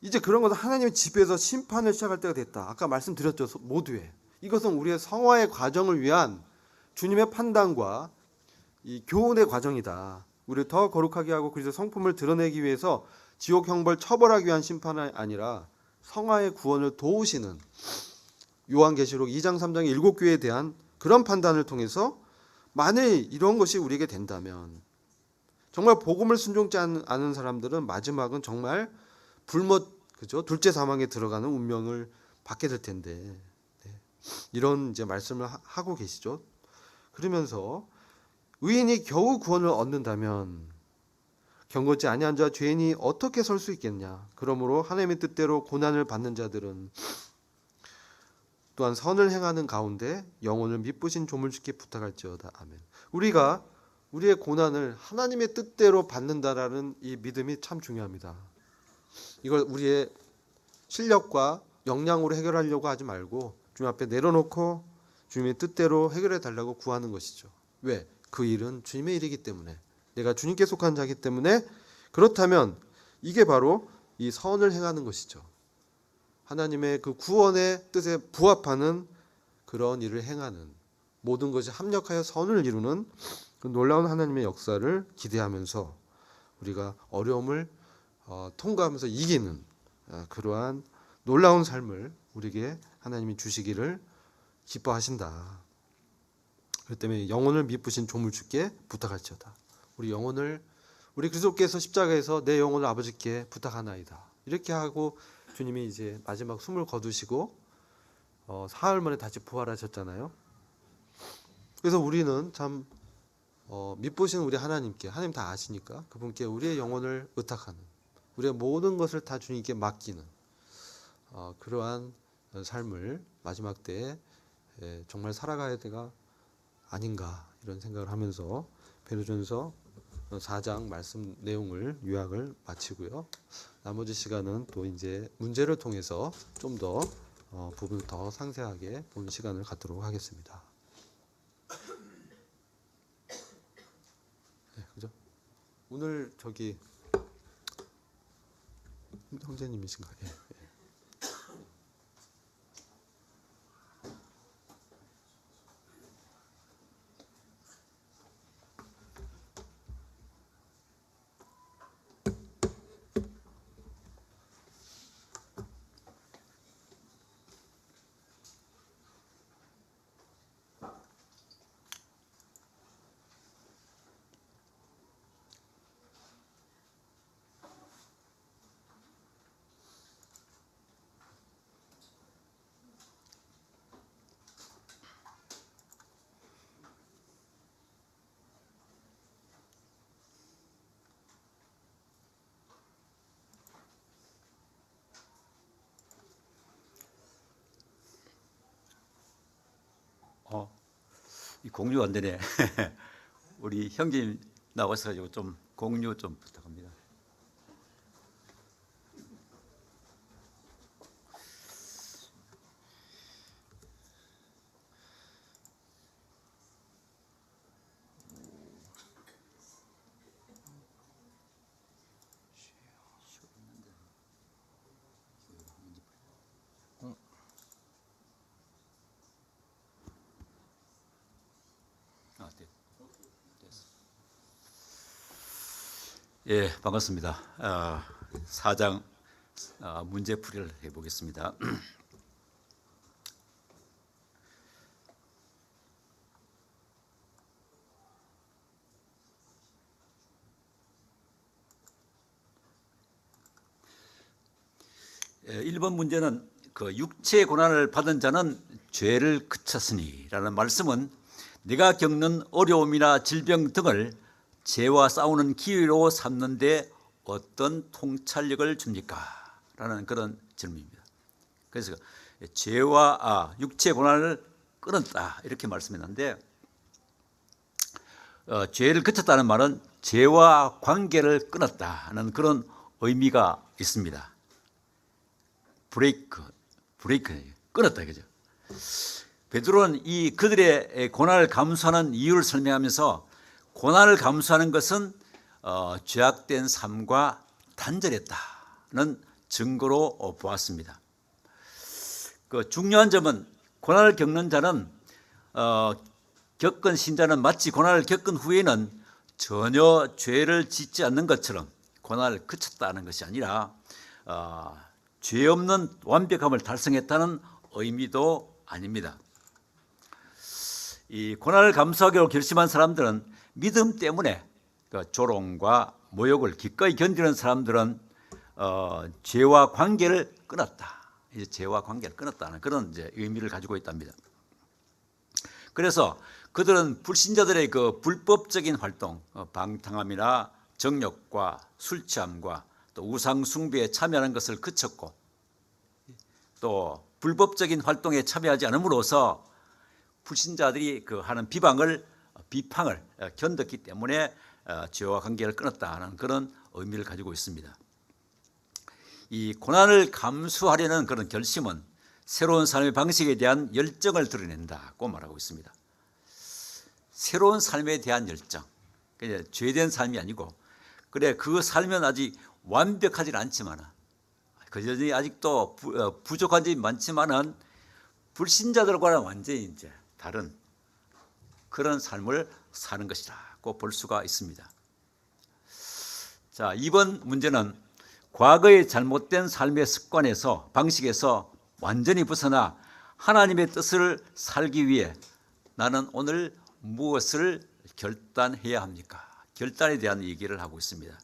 이제 그런 것은 하나님의 집에서 심판을 시작할 때가 됐다. 아까 말씀드렸죠. 모두에. 이것은 우리의 성화의 과정을 위한 주님의 판단과 이 교훈의 과정이다. 우리를 더 거룩하게 하고 그리스도의 성품을 드러내기 위해서 지옥 형벌 처벌하기 위한 심판이 아니라 성화의 구원을 도우시는 요한계시록 2장 3장 7교회에 대한 그런 판단을 통해서 만일 이런 것이 우리에게 된다면 정말 복음을 순종치 않은 사람들은 마지막은 정말 그죠? 둘째 사망에 들어가는 운명을 받게 될 텐데 이런 이제 말씀을 하고 계시죠. 그러면서 의인이 겨우 구원을 얻는다면 경건치 아니한 자 죄인이 어떻게 설 수 있겠냐. 그러므로 하나님의 뜻대로 고난을 받는 자들은 또한 선을 행하는 가운데 영혼을 미쁘신 조물주께 부탁할지어다. 아멘. 우리가 우리의 고난을 하나님의 뜻대로 받는다라는 이 믿음이 참 중요합니다. 이걸 우리의 실력과 역량으로 해결하려고 하지 말고 주님 앞에 내려놓고 주님의 뜻대로 해결해 달라고 구하는 것이죠. 왜? 그 일은 주님의 일이기 때문에 내가 주님께 속한 자이기 때문에 그렇다면 이게 바로 이 선을 행하는 것이죠. 하나님의 그 구원의 뜻에 부합하는 그런 일을 행하는 모든 것이 합력하여 선을 이루는 그 놀라운 하나님의 역사를 기대하면서 우리가 어려움을 통과하면서 이기는 그러한 놀라운 삶을 우리에게 하나님이 주시기를 기뻐하신다. 그렇기 때문에 영혼을 미쁘신 조물주께 부탁할지어다. 우리 영혼을 우리 그리스도께서 십자가에서 내 영혼을 아버지께 부탁하나이다. 이렇게 하고 주님이 이제 마지막 숨을 거두시고 사흘 만에 다시 부활하셨잖아요. 그래서 우리는 참 미쁘신 우리 하나님께 하나님 다 아시니까 그분께 우리의 영혼을 의탁하는 우리의 모든 것을 다 주님께 맡기는 그러한 삶을 마지막 때에 정말 살아가야 되가 아닌가 이런 생각을 하면서 베드로전서 4장 말씀 내용을 요약을 마치고요. 나머지 시간은 또 이제 문제를 통해서 좀 더 부분을 더 상세하게 보는 시간을 갖도록 하겠습니다. 네, 그죠? 오늘 저기 형제님이신가요? 예. 이 공유가 안 되네. 우리 형님 나와서 좀 공유 좀 부탁합니다. 예, 반갑습니다. 4장 문제풀이를 해보겠습니다. 예, 1번 문제는 그 육체 고난을 받은 자는 죄를 그쳤으니라는 말씀은 내가 겪는 어려움이나 질병 등을 죄와 싸우는 기회로 삼는데 어떤 통찰력을 줍니까? 라는 그런 질문입니다. 그래서 죄와 육체 고난을 끊었다 이렇게 말씀했는데 죄를 그쳤다는 말은 죄와 관계를 끊었다는 그런 의미가 있습니다. 브레이크 끊었다 이거죠. 베드로는 이 그들의 고난을 감수하는 이유를 설명하면서 고난을 감수하는 것은 죄악된 삶과 단절했다는 증거로 보았습니다. 그 중요한 점은 고난을 겪는 자는 겪은 신자는 마치 고난을 겪은 후에는 전혀 죄를 짓지 않는 것처럼 고난을 그쳤다는 것이 아니라 죄 없는 완벽함을 달성했다는 의미도 아닙니다. 이 고난을 감수하기로 결심한 사람들은 믿음 때문에 그 조롱과 모욕을 기꺼이 견디는 사람들은 죄와 관계를 끊었다. 이제 죄와 관계를 끊었다는 그런 이제 의미를 가지고 있답니다. 그래서 그들은 불신자들의 그 불법적인 활동, 방탕함이나 정욕과 술 취함과 또 우상 숭배에 참여하는 것을 그쳤고 또 불법적인 활동에 참여하지 않음으로써 불신자들이 그 하는 비방을 견뎠기 때문에 죄와 관계를 끊었다는 그런 의미를 가지고 있습니다. 이 고난을 감수하려는 그런 결심은 새로운 삶의 방식에 대한 열정을 드러낸다고 말하고 있습니다. 새로운 삶에 대한 열정, 죄된 삶이 아니고 그래 그 삶은 아직 완벽하지는 않지만 그여전히 아직도 부족한 점이 많지만은 불신자들과는 완전히 이제 다른 그런 삶을 사는 것이라고 볼 수가 있습니다. 자, 이번 문제는 과거의 잘못된 삶의 습관에서 방식에서 완전히 벗어나 하나님의 뜻을 살기 위해 나는 오늘 무엇을 결단해야 합니까? 결단에 대한 얘기를 하고 있습니다.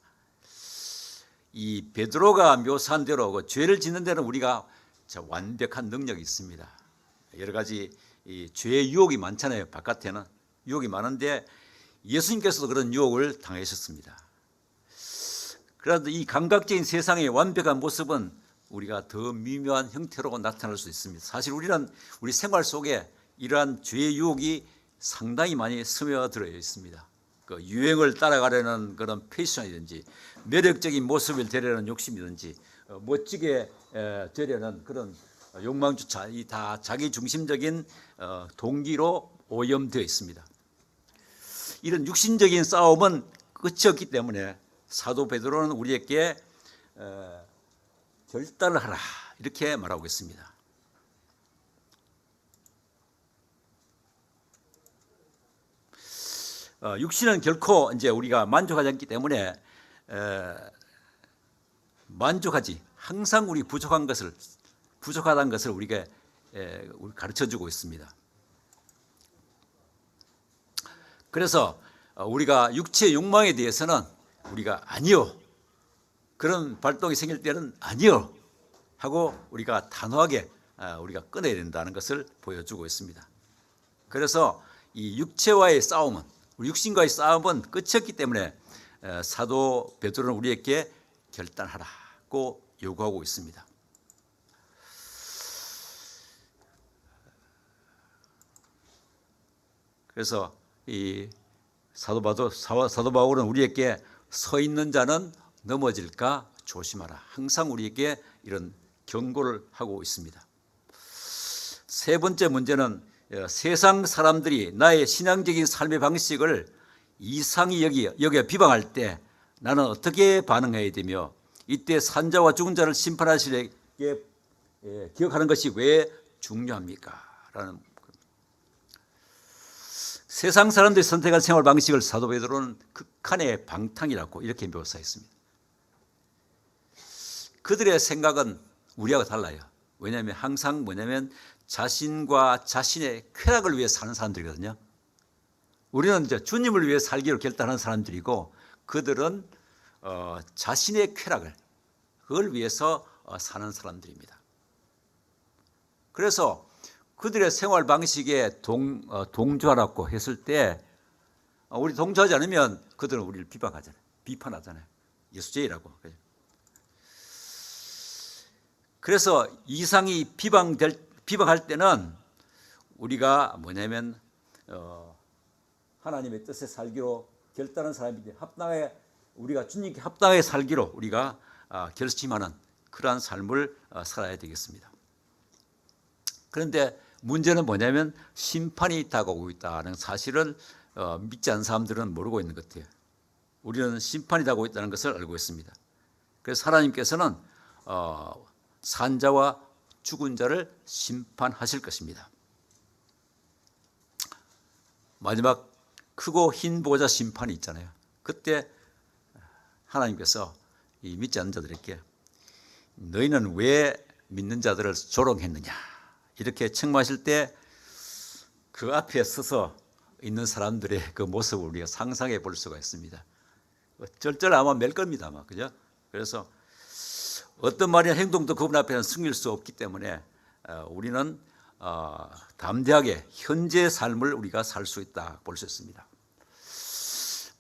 이 베드로가 묘사한 대로 그 죄를 짓는 데는 우리가 완벽한 능력이 있습니다. 여러 가지 이 죄의 유혹이 많잖아요. 바깥에는 유혹이 많은데 예수님께서도 그런 유혹을 당하셨습니다. 그래도 이 감각적인 세상의 완벽한 모습은 우리가 더 미묘한 형태로 나타날 수 있습니다. 사실 우리는 우리 생활 속에 이러한 죄의 유혹이 상당히 많이 스며들어 있습니다. 그 유행을 따라가려는 그런 패션이든지 매력적인 모습을 되려는 욕심이든지 멋지게 되려는 그런 욕망조차 이 다 자기 중심적인 동기로 오염되어 있습니다. 이런 육신적인 싸움은 끝이 없기 때문에 사도 베드로는 우리에게 결단을 하라 이렇게 말하고 있습니다. 육신은 결코 이제 우리가 만족하지 않기 때문에 만족하지 항상 우리 부족하다는 것을 우리가 가르쳐주고 있습니다. 그래서 우리가 육체의 욕망에 대해서는 우리가 아니요 그런 발동이 생길 때는 아니요 하고 우리가 단호하게 우리가 끊어야 된다는 것을 보여주고 있습니다. 그래서 이 육체와의 싸움은 우리 육신과의 싸움은 끝이 없기 때문에 사도 베드로는 우리에게 결단하라고 요구하고 있습니다. 그래서 이 사도 바울은 우리에게 서 있는 자는 넘어질까 조심하라. 항상 우리에게 이런 경고를 하고 있습니다. 세 번째 문제는 세상 사람들이 나의 신앙적인 삶의 방식을 이상히 여겨 비방할 때 나는 어떻게 반응해야 되며 이때 산자와 죽은 자를 심판하시게 기억하는 것이 왜 중요합니까? 라는 세상 사람들이 선택한 생활 방식을 사도 베드로는 극한의 방탕이라고 이렇게 묘사했습니다. 그들의 생각은 우리하고 달라요. 왜냐하면 항상 자신과 자신의 쾌락을 위해 사는 사람들이거든요. 우리는 이제 주님을 위해 살기로 결단한 사람들이고 그들은 자신의 쾌락을 그걸 위해서 사는 사람들입니다. 그래서 그들의 생활 방식에 동조하라고 했을 때 우리 동조하지 않으면 그들은 우리를 비판하잖아요. 예수제이라고. 그래서 이상이 비방할 때는 우리가 하나님의 뜻에 살기로 결단한 사람인데 우리가 주님께 합당하게 살기로 우리가 결심하는 그러한 삶을 살아야 되겠습니다. 그런데 문제는 심판이 다가오고 있다는 사실을 믿지 않는 사람들은 모르고 있는 것 같아요. 우리는 심판이 다가오고 있다는 것을 알고 있습니다. 그래서 하나님께서는 산자와 죽은 자를 심판하실 것입니다. 마지막 크고 흰 보좌 심판이 있잖아요. 그때 하나님께서 이 믿지 않는 자들에게 너희는 왜 믿는 자들을 조롱했느냐 이렇게 책망하실 때 그 앞에 서서 있는 사람들의 그 모습을 우리가 상상해 볼 수가 있습니다. 쩔쩔 아마 맬 겁니다. 아마 그죠? 그래서 어떤 말이나 행동도 그분 앞에는 숨길 수 없기 때문에 우리는 담대하게 현재의 삶을 우리가 살 수 있다 볼 수 있습니다.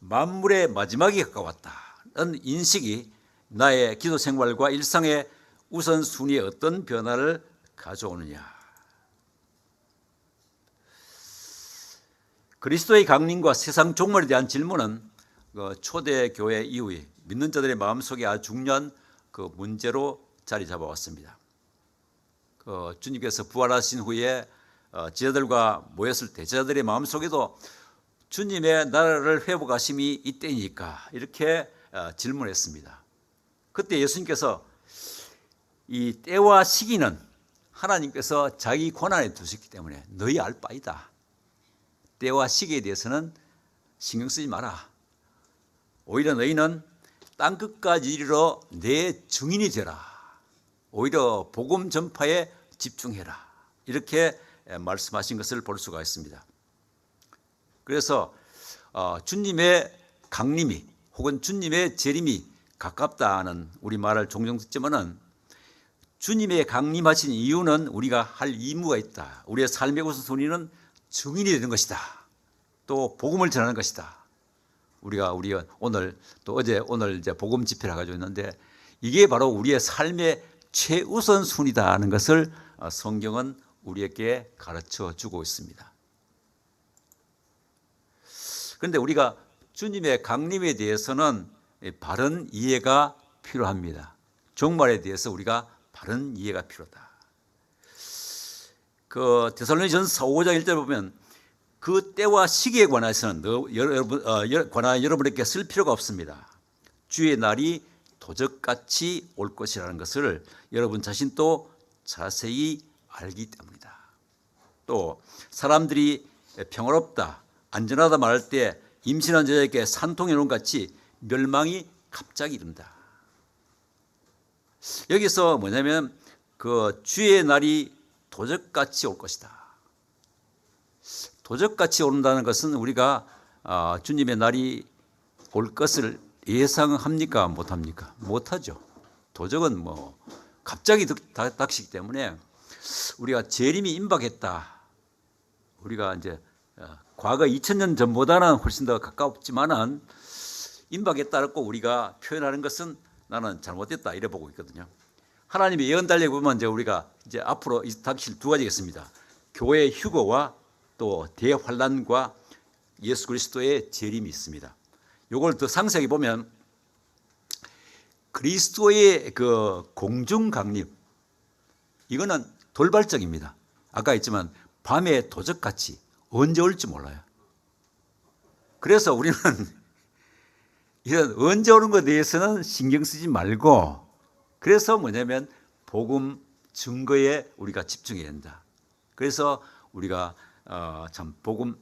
만물의 마지막이 가까웠다는 인식이 나의 기도 생활과 일상의 우선순위에 어떤 변화를 가져오느냐. 그리스도의 강림과 세상 종말에 대한 질문은 초대교회 이후에 믿는 자들의 마음속에 아주 중요한 그 문제로 자리 잡아왔습니다. 주님께서 부활하신 후에 제자들과 모였을 때 제자들의 마음속에도 주님의 나라를 회복하심이 이때니까 이렇게 질문했습니다. 그때 예수님께서 이 때와 시기는 하나님께서 자기 권한에 두셨기 때문에 너희 알 바이다. 때와 시기에 대해서는 신경 쓰지 마라. 오히려 너희는 땅끝까지 이르러 내 증인이 되라. 오히려 복음 전파에 집중해라. 이렇게 말씀하신 것을 볼 수가 있습니다. 그래서 주님의 강림이 혹은 주님의 재림이 가깝다는 우리말을 종종 듣지만은 주님의 강림하신 이유는 우리가 할 의무가 있다. 우리의 삶의 우선순위는 증인이 되는 것이다. 또 복음을 전하는 것이다. 우리가 오늘 또 오늘 이제 복음 집회를 가지고 있는데 이게 바로 우리의 삶의 최우선 순위다는 것을 성경은 우리에게 가르쳐 주고 있습니다. 그런데 우리가 주님의 강림에 대해서는 바른 이해가 필요합니다. 종말에 대해서 우리가 바른 이해가 필요하다. 데살로니가전서 5장 1절 보면 그 때와 시기에 관해서는 여러분에게 쓸 필요가 없습니다. 주의 날이 도적같이 올 것이라는 것을 여러분 자신도 자세히 알기 때문이다. 또 사람들이 평화롭다, 안전하다 말할 때 임신한 여자에게 산통해 놓은 같이 멸망이 갑자기 이른다. 여기서 그 주의 날이 도적같이 올 것이다. 도적같이 온다는 것은 우리가 주님의 날이 올 것을 예상합니까? 못합니까? 못하죠. 도적은 갑자기 닥치기 때문에 우리가 재림이 임박했다. 우리가 이제 과거 2000년 전보다는 훨씬 더 가깝지만은 임박했다고 우리가 표현하는 것은 나는 잘못됐다 이래 보고 있거든요. 하나님의 예언 달력에 보면 우리가 앞으로 닥칠 두 가지가 있습니다. 교회의 휴거와 또 대환란과 예수 그리스도의 재림이 있습니다. 요걸 더 상세하게 보면 그리스도의 그 공중 강림, 이거는 돌발적입니다. 아까 했지만 밤의 도적같이 언제 올지 몰라요. 그래서 우리는 이런 언제 오는 것에 대해서는 신경 쓰지 말고, 그래서 뭐냐면 복음 증거에 우리가 집중해야 된다. 그래서 우리가 참 복음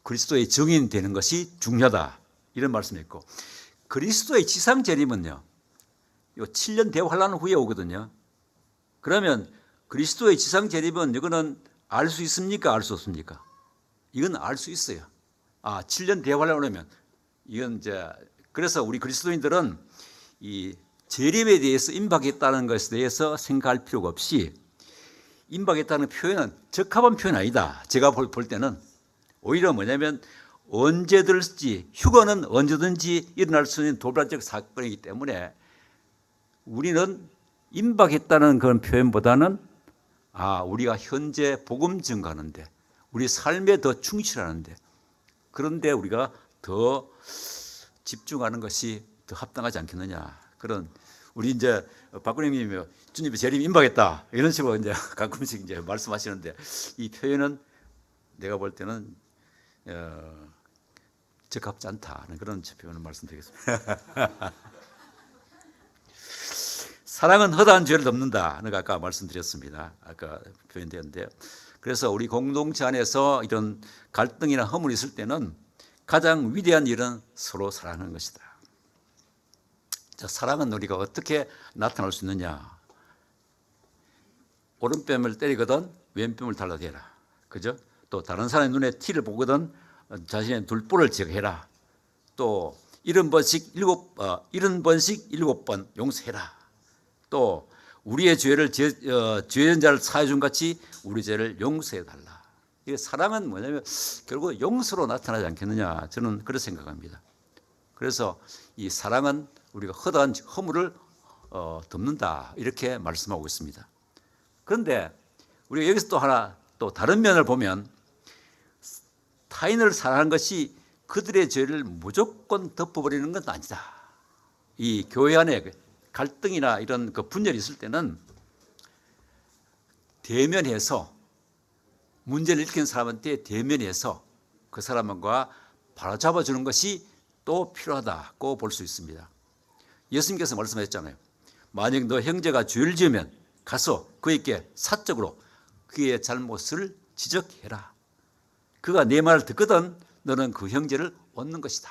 그리스도의 증인 되는 것이 중요하다, 이런 말씀했고, 그리스도의 지상 재림은요, 요 7년 대환란 후에 오거든요. 그러면 그리스도의 지상 재림은 이거는 알 수 있습니까? 알 수 없습니까? 이건 알 수 있어요. 7년 대환란 오면 이건 이제, 그래서 우리 그리스도인들은 이 재림에 대해서 임박했다는 것에 대해서 생각할 필요가 없이, 임박했다는 표현은 적합한 표현 아니다. 제가 볼 때는 오히려 뭐냐면 언제든지, 휴거는 언제든지 일어날 수 있는 돌발적 사건이기 때문에 우리는 임박했다는 그런 표현보다는 우리가 현재 복음 증거하는데, 우리 삶에 더 충실하는데, 그런데 우리가 더 집중하는 것이 더 합당하지 않겠느냐. 그런, 우리 이제 박근혜님이 주님의 재림 임박했다, 이런 식으로 이제 가끔씩 이제 말씀하시는데, 이 표현은 내가 볼 때는 적합지 않다는 그런 표현을 말씀드리겠습니다. 사랑은 허다한 죄를 덮는다는 아까 말씀드렸습니다. 아까 표현되었는데요. 그래서 우리 공동체 안에서 이런 갈등이나 허물이 있을 때는 가장 위대한 일은 서로 사랑하는 것이다. 자, 사랑은 우리가 어떻게 나타날 수 있느냐? 오른뺨을 때리거든 왼뺨을 달라대라. 그죠? 또 다른 사람의 눈에 티를 보거든 자신의 둘보를 제거해라. 또 70번씩 7번 용서해라. 또 우리의 죄를 죄진 자를 사해 준 같이 우리 죄를 용서해 달라. 이 사랑은 뭐냐면 결국 용서로 나타나지 않겠느냐, 저는 그렇게 생각합니다. 그래서 이 사랑은 우리가 허다한 허물을 덮는다, 이렇게 말씀하고 있습니다. 그런데 우리가 여기서 또 하나, 또 다른 면을 보면, 타인을 사랑하는 것이 그들의 죄를 무조건 덮어버리는 건 아니다. 이 교회 안에 갈등이나 이런 그 분열이 있을 때는 대면해서, 문제를 일으킨 사람한테 대면해서 그 사람과 바로잡아 주는 것이 또 필요하다고 볼 수 있습니다. 예수님께서 말씀하셨잖아요. 만약 너 형제가 죄를 지으면 가서 그에게 사적으로 그의 잘못을 지적해라. 그가 내 말을 듣거든 너는 그 형제를 얻는 것이다,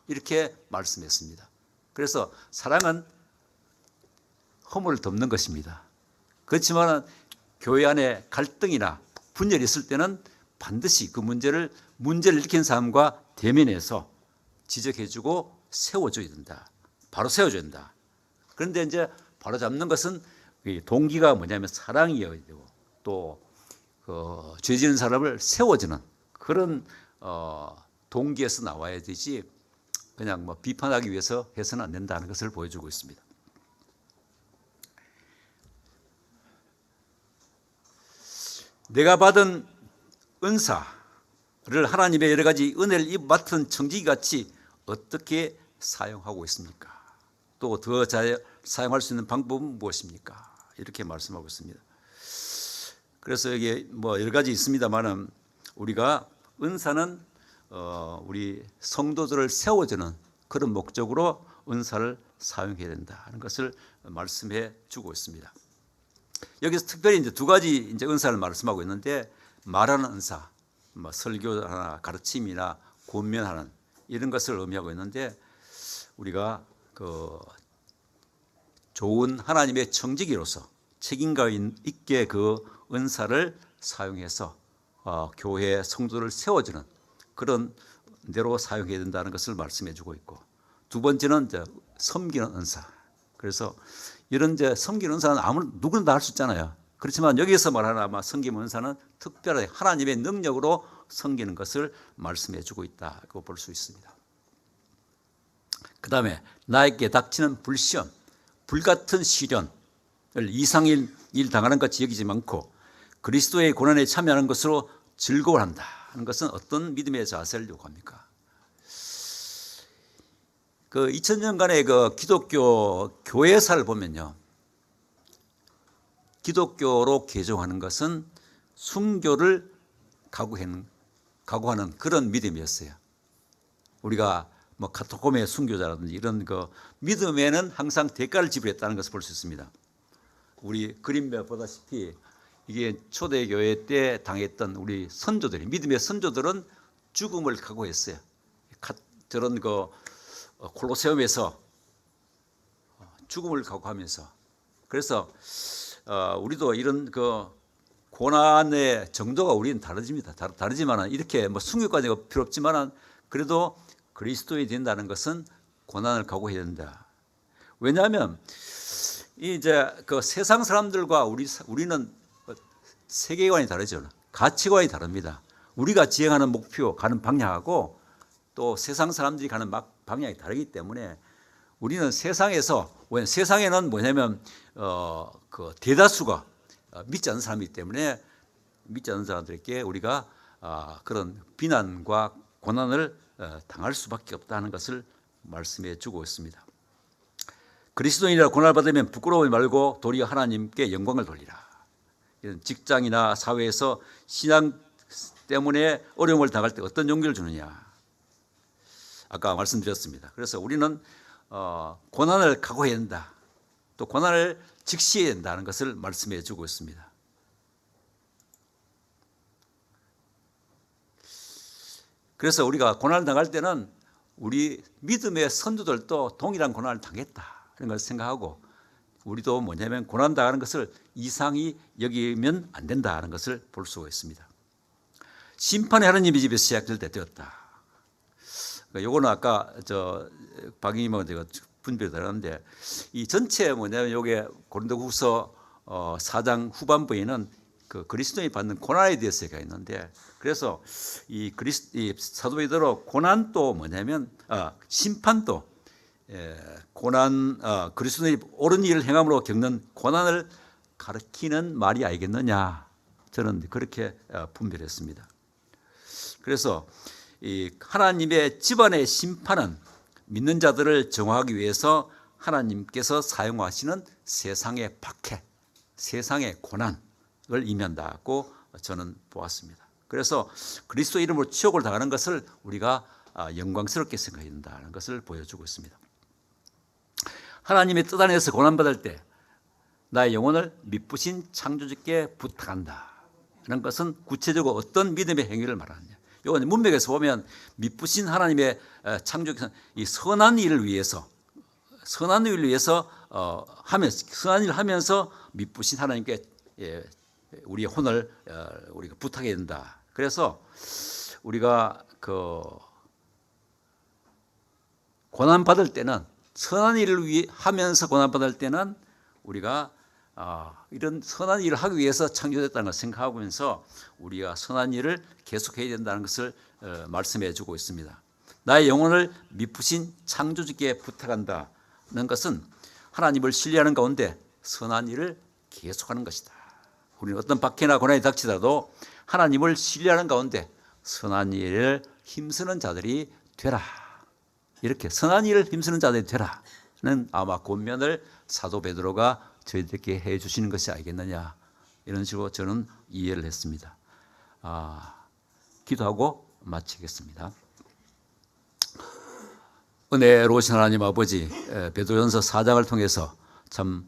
이렇게 말씀했습니다. 그래서 사랑은 허물을 덮는 것입니다. 그렇지만 교회 안에 갈등이나 분열이 있을 때는 반드시 그 문제를 일으킨 사람과 대면해서 지적해주고 세워줘야 된다. 바로 세워줘야 된다. 그런데 이제 바로 잡는 것은 동기가 뭐냐면 사랑이어야 되고, 또 죄 지은 사람을 세워주는 그런 동기에서 나와야 되지, 그냥 뭐 비판하기 위해서 해서는 안 된다는 것을 보여주고 있습니다. 내가 받은 은사를 하나님의 여러 가지 은혜를 맡은 청지기같이 어떻게 사용하고 있습니까? 또 더 잘 사용할 수 있는 방법은 무엇입니까? 이렇게 말씀하고 있습니다. 그래서 이게 뭐 여러 가지 있습니다만은, 우리가 은사는 우리 성도들을 세워주는 그런 목적으로 은사를 사용해야 된다는 것을 말씀해 주고 있습니다. 여기서 특별히 이제 두 가지 이제 은사를 말씀하고 있는데, 말하는 은사, 뭐 설교나 가르침이나 권면하는 이런 것을 의미하고 있는데, 우리가 그 좋은 하나님의 청지기로서 책임감 있게 그 은사를 사용해서 교회 성도를 세워주는 그런 대로 사용해야 된다는 것을 말씀해 주고 있고, 두 번째는 이제 섬기는 은사. 그래서 이런 이제 섬기는 은사는 누구나 다 할 수 있잖아요. 그렇지만 여기서 말하는 아마 섬기는 은사는 특별하게 하나님의 능력으로 섬기는 것을 말씀해 주고 있다고 볼 수 있습니다. 그 다음에 나에게 닥치는 불시험, 불같은 시련을 이상일 일 당하는 것 같이 여기지 않고 그리스도의 고난에 참여하는 것으로 즐거워한다. 하는 것은 어떤 믿음의 자세를 요구합니까? 그 2000년간의 그 기독교 교회사를 보면요, 기독교로 개종하는 것은 순교를 각오하는 그런 믿음이었어요. 우리가 뭐 카토콤의 순교자라든지 이런 그 믿음에는 항상 대가를 지불했다는 것을 볼 수 있습니다. 우리 그림에 보다시피 이게 초대교회 때 당했던 우리 선조들이, 믿음의 선조들은 죽음을 각오했어요. 저런 그 콜로세움에서 죽음을 각오하면서. 그래서 우리도 이런 그 고난의 정도가 우리는 다르지만은 이렇게 뭐 순교까지가 필요 없지만은 그래도 그리스도인이 된다는 것은 고난을 각오해야 된다. 왜냐하면 이제 그 세상 사람들과 우리는 세계관이 다르죠. 가치관이 다릅니다. 우리가 지향하는 목표, 가는 방향하고 또 세상 사람들이 가는 방향이 다르기 때문에 우리는 세상에는 뭐냐면 그 대다수가 믿지 않는 사람이기 때문에 믿지 않는 사람들에게 우리가 그런 비난과 고난을 당할 수밖에 없다는 것을 말씀해 주고 있습니다. 그리스도인이라 고난을 받으면 부끄러워하지 말고 도리어 하나님께 영광을 돌리라. 이런 직장이나 사회에서 신앙 때문에 어려움을 당할 때 어떤 용기를 주느냐. 아까 말씀드렸습니다. 그래서 우리는 고난을 각오해야 된다. 또 고난을 직시해야 된다는 것을 말씀해 주고 있습니다. 그래서 우리가 고난을 당할 때는 우리 믿음의 선조들도 동일한 고난을 당했다 이런 걸 생각하고 우리도 뭐냐면 고난 당하는 것을 이상히 여기면 안 된다는 것을 볼 수가 있습니다. 심판의 하나님의 집에서 시작될 때 되었다. 요거는 아까 박인님하고 제가 분별이 다르는데 이 전체 뭐냐면 요게 고린도후서 4장 후반부에는 그 그리스도인이 받는 고난에 대해서 얘기가 있는데 그래서 이 사도 베드로 고난도 뭐냐면 심판도 고난 그리스도인이 옳은 일을 행함으로 겪는 고난을 가리키는 말이 아니겠느냐 저는 그렇게 분별했습니다. 그래서 이 하나님의 집안의 심판은 믿는 자들을 정화하기 위해서 하나님께서 사용하시는 세상의 박해, 세상의 고난을 의미한다고 저는 보았습니다. 그래서 그리스도 이름으로 치욕을 당하는 것을 우리가 영광스럽게 생각해야 된다는 것을 보여주고 있습니다. 하나님의 뜻 안에서 고난받을 때 나의 영혼을 미쁘신 창조주께 부탁한다 하는 것은 구체적으로 어떤 믿음의 행위를 말하느냐. 이건 문맥에서 보면 미쁘신 하나님의 창조께서 이 선한 일을 위해서 선한 일을 하면서 미쁘신 하나님께 우리의 혼을 우리가 부탁해야 된다. 그래서 우리가 그 고난 받을 때는 선한 일을 하면서 고난 받을 때는 우리가 이런 선한 일을 하기 위해서 창조됐다는 걸 생각하면서 우리가 선한 일을 계속해야 된다는 것을 말씀해 주고 있습니다. 나의 영혼을 미쁘신 창조주께 부탁한다는 것은 하나님을 신뢰하는 가운데 선한 일을 계속하는 것이다. 우리는 어떤 박해나 고난이 닥치더라도 하나님을 신뢰하는 가운데 선한 일을 힘쓰는 자들이 되라. 이렇게 선한 일을 힘쓰는 자들이 되라는 아마 권면을 사도 베드로가 저희들께 해 주시는 것이 아니겠느냐 이런 식으로 저는 이해를 했습니다. 기도하고 마치겠습니다. 은혜로우신 하나님 아버지 베드로전서 4장을 통해서 참